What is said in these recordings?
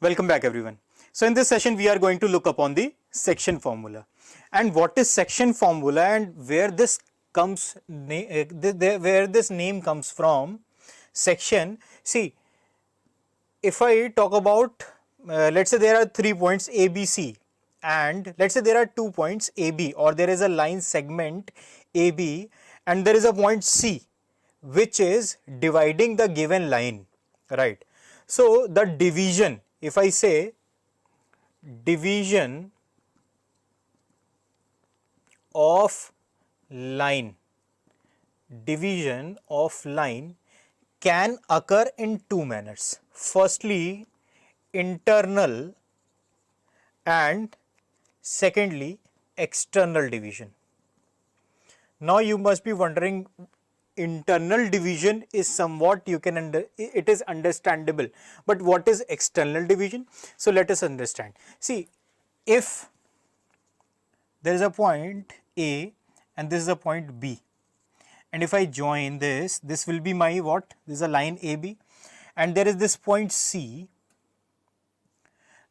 Welcome back everyone. So in this session we are going to look upon the section formula and what is section formula and where this comes where this name comes from. Section, see, if I talk about let's say there are 3 points A, B, C, and let's say there are 2 points A, B, or there is a line segment A, B, and there is a point C which is dividing the given line, right? So the division, if I say division of line, division of line can occur in two manners. Firstly, internal, and secondly, external division. Now you must be wondering, internal division is somewhat it is understandable, but what is external division? So let us understand. See, if there is a point A and this is a point B, and if I join this, this will be my what? This is a line AB, and there is this point C.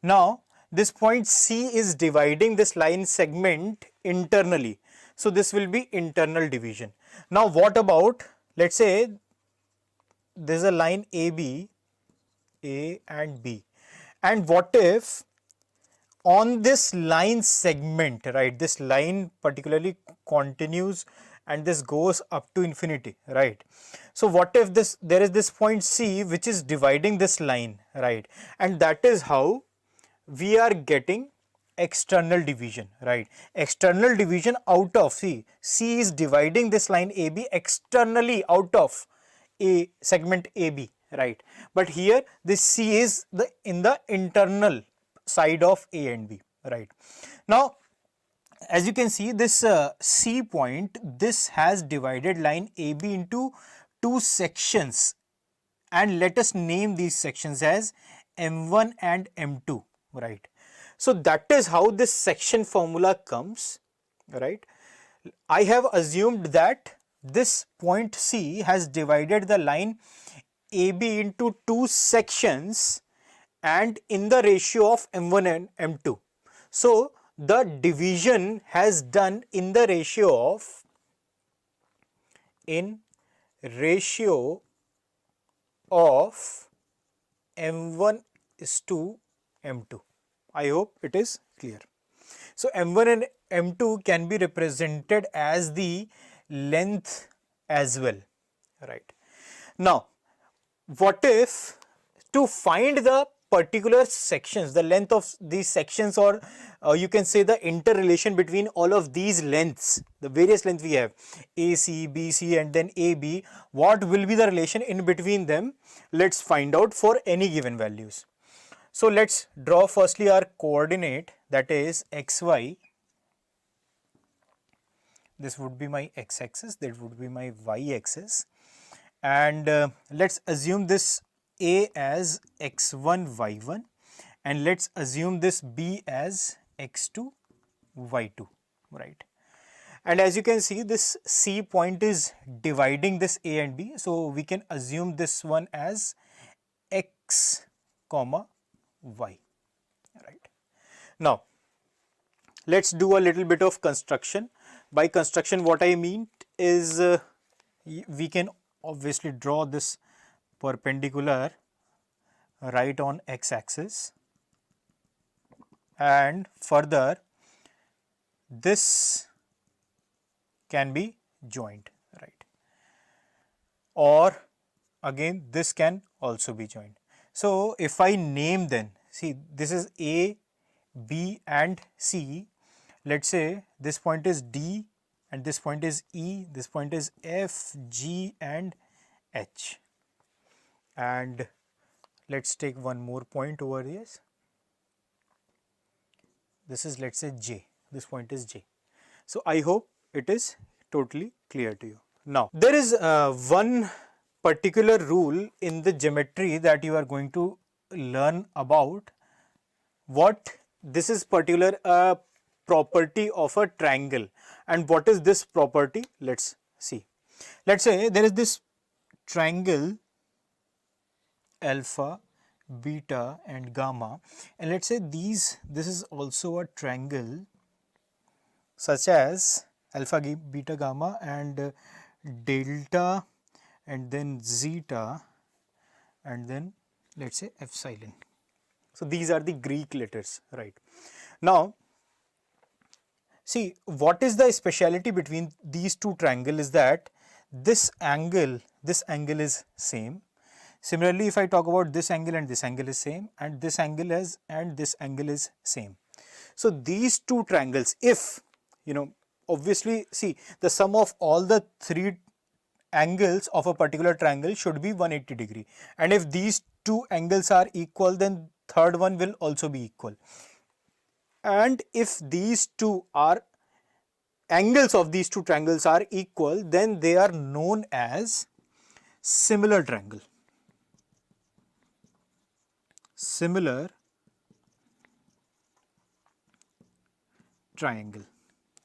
Now this point C is dividing this line segment internally, so this will be internal division. Now what about, let's say there is a line AB, A and B, and what if on this line segment, right, this line particularly continues and this goes up to infinity, right? So what if there is this point C which is dividing this line, right? And that is how we are getting external division, right? External division out of, C is dividing this line AB externally out of A segment AB, right? But here this C is in the internal side of A and B, right? Now as you can see, this C point, this has divided line AB into two sections, and let us name these sections as M1 and M2, right? So that is how this section formula comes, right? I have assumed that this point C has divided the line AB into two sections and in the ratio of M1 and M2. So the division has done in the ratio of M1 is to M2. I hope it is clear. So M1 and M2 can be represented as the length as well, right? Now what if, to find the particular sections, the length of these sections, or you can say the interrelation between all of these lengths, the various lengths we have, AC, BC and then AB, what will be the relation in between them? Let's find out for any given values. So let's draw firstly our coordinate, that is XY. This would be my x-axis, that would be my y-axis, and let's assume this A as x1 y1, and let's assume this B as x2 y2, right? And as you can see, this C point is dividing this A and B, so we can assume this one as x comma y, right? Now let's do a little bit of construction. By construction, what I mean is we can obviously draw this perpendicular right on x-axis, and further this can be joined, right? Or again this can also be joined. So if I name, then see, this is A, B and C. Let's say this point is D and this point is E, this point is F, G and H, and let's take one more point over here. This is, let's say, J, this point is J. So I hope it is totally clear to you. Now there is one particular rule in the geometry that you are going to learn about. What this is particular property of a triangle, and what is this property? Let's see. Let's say there is this triangle alpha, beta and gamma, and let's say this is also a triangle such as alpha, beta, gamma, and delta, and then zeta, and then let's say epsilon. So these are the Greek letters, right? Now see, what is the speciality between these two triangles is that this angle is same. Similarly, if I talk about this angle and this angle is same, and this angle is same. So these two triangles, if obviously see, the sum of all the three angles of a particular triangle should be 180 degree, and if these two angles are equal, then third one will also be equal. And if these two are angles of these two triangles are equal, then they are known as similar triangle. Similar triangle,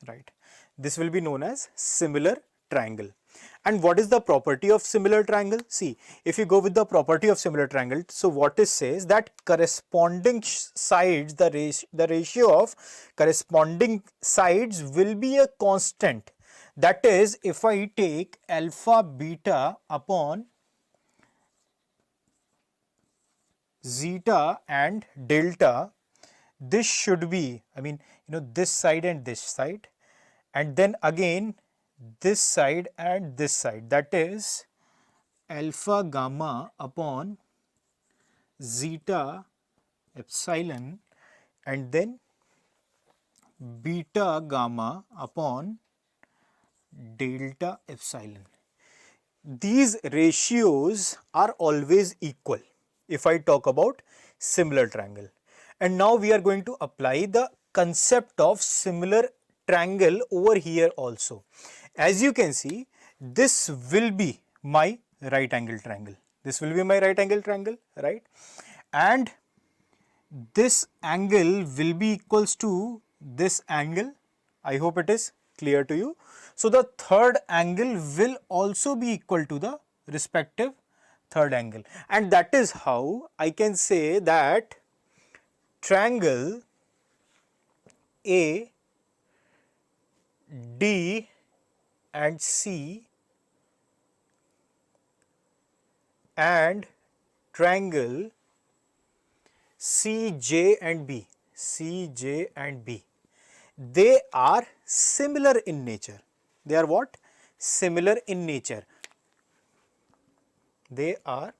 right? This will be known as similar triangle. And what is the property of similar triangle? See, if you go with the property of similar triangle, so what it says that corresponding sides, the ratio of corresponding sides will be a constant. That is, if I take alpha beta upon zeta and delta, this should be, this side and this side, and then again this side and this side, that is alpha gamma upon zeta epsilon, and then beta gamma upon delta epsilon. These ratios are always equal if I talk about similar triangle. And now we are going to apply the concept of similar triangle over here also. As you can see, this will be my right angle triangle. This will be my right angle triangle, right? And this angle will be equals to this angle. I hope it is clear to you. So the third angle will also be equal to the respective third angle, and that is how I can say that triangle A, D and C and triangle CJ and B, they are similar in nature. They are what? Similar in nature. They are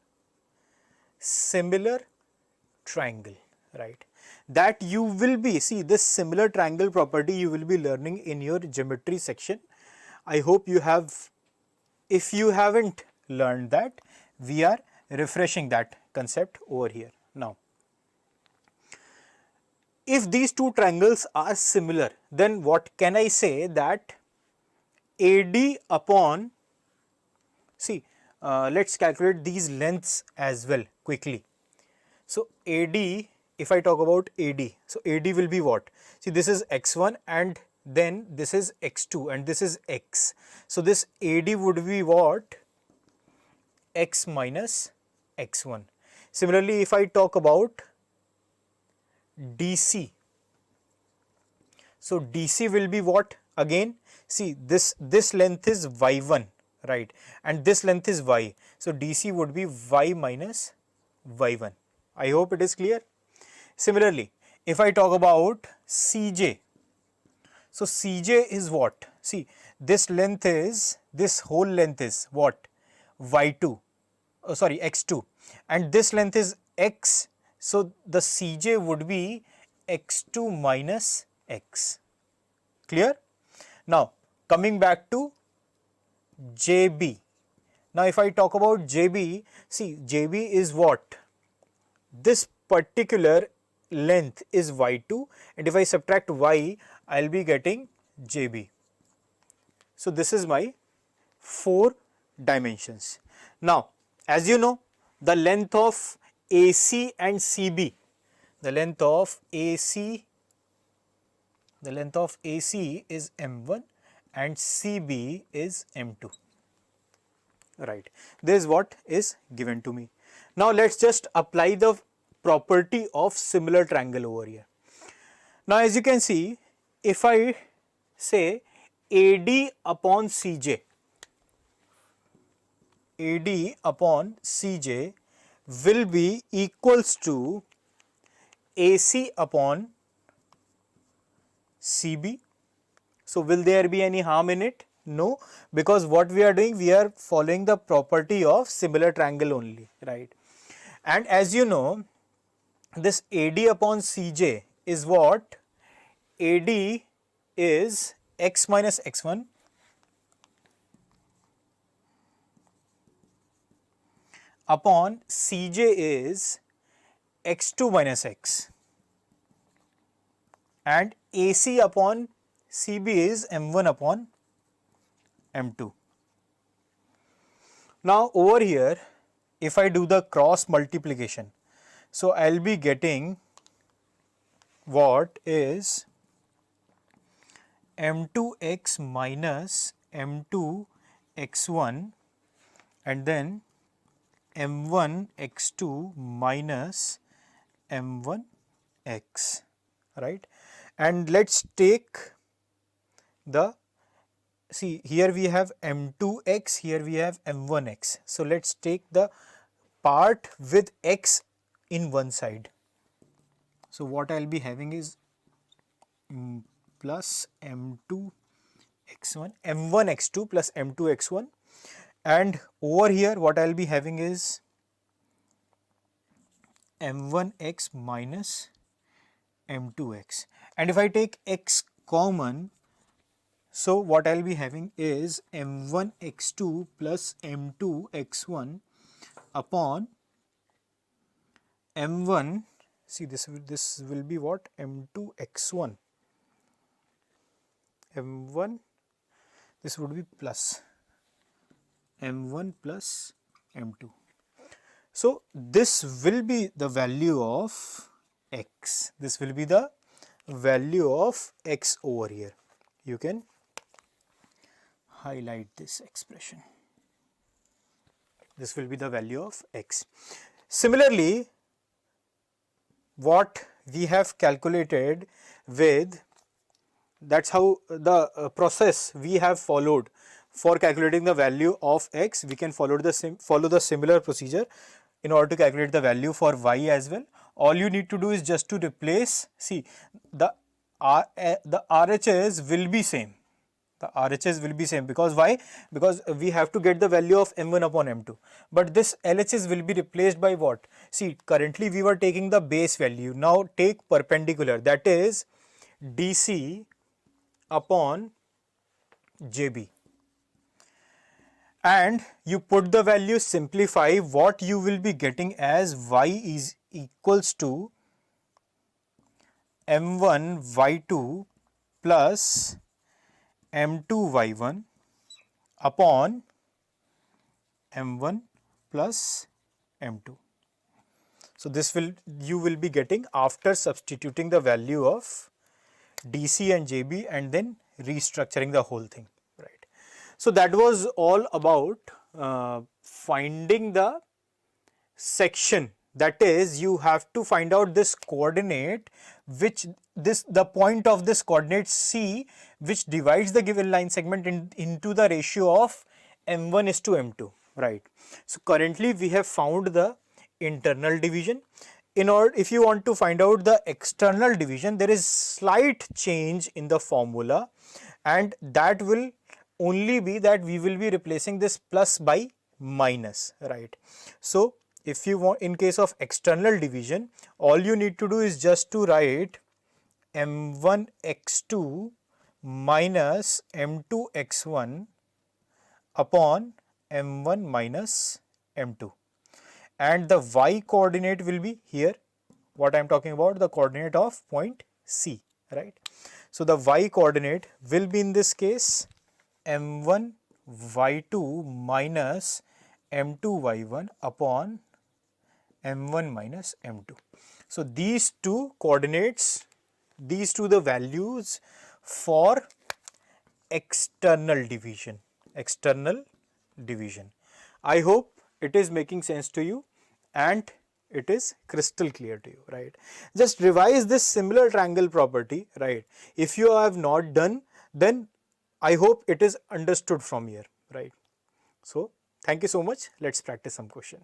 similar triangle, right? That you will be, see, this similar triangle property you will be learning in your geometry section. I hope you have. If you haven't learned that, we are refreshing that concept over here. Now, if these two triangles are similar, then what can I say that AD upon, see, let's calculate these lengths as well quickly. So AD, if I talk about AD, so AD will be what? See, this is x1 and then this is x2 and this is x. So this AD would be what? X minus x1. Similarly, if I talk about DC, so DC will be what? Again, see, this length is y1, right, and this length is y. So DC would be y minus y1. I hope it is clear. Similarly, if I talk about CJ, so CJ is what? See, this whole length is what? Y2, x2, and this length is x. So the CJ would be x2 minus x. Clear? Now coming back to JB. Now if I talk about JB, see, JB is what? This particular length is y2, and if I subtract y, I will be getting JB. So this is my 4 dimensions. Now, as you know, the length of AC and CB, the length of AC is M1 and CB is M2, right? This is what is given to me. Now let's just apply the property of similar triangle over here. Now as you can see, if I say AD upon CJ, AD upon CJ will be equals to AC upon CB. So will there be any harm in it? No, because what we are doing, we are following the property of similar triangle only, right? And as you know, this AD upon CJ is what? AD is x minus x1 upon Cj is x2 minus x, and AC upon Cb is m1 upon m2. Now over here, if I do the cross multiplication, so I'll be getting what is m2x minus m2x1 and then m1 x2 minus m1x, right? And let's take the, see here we have m2x, here we have m1x. So let's take the part with x in one side. So what I'll be having is plus m2 x1, m1 x2 plus m2 x1, and over here what I'll be having is m1x minus m2x, and if I take x common, so what I'll be having is m1 x2 plus m2 x1 upon m1, see this will be what, m2 x1, m1, this would be plus m1 plus m2. So this will be the value of x, this will be the value of x over here. You can highlight this expression, this will be the value of x. Similarly, what we have calculated with, that's how the process we have followed for calculating the value of x, we can follow the similar procedure in order to calculate the value for y as well. All you need to do is just to replace, see the RHS will be same, the RHS will be same, because why? Because we have to get the value of m1 upon m2, but this LHS will be replaced by what? See, currently we were taking the base value, now take perpendicular, that is DC upon JB, and you put the value, simplify, what you will be getting as y is equals to m1 y2 plus m2 y1 upon m1 plus m2. So this will, you will be getting after substituting the value of DC and JB and then restructuring the whole thing, right? So that was all about finding the section, that is you have to find out this coordinate which the point of this coordinate C which divides the given line segment into the ratio of m1 is to m2, right? So currently we have found the internal division. In order, if you want to find out the external division, there is slight change in the formula, and that will only be that we will be replacing this plus by minus, right? So if you want, in case of external division, all you need to do is just to write m1 x2 minus m2 x1 upon m1 minus m2, and the y coordinate will be here, what I am talking about, the coordinate of point C, right? So the y coordinate will be in this case m1 y2 minus m2 y1 upon m1 minus m2. So these two coordinates, these two the values for external division, external division. I hope it is making sense to you, and it is crystal clear to you, right? Just revise this similar triangle property, right? If you have not done, then I hope it is understood from here, right? So thank you so much. Let's practice some question.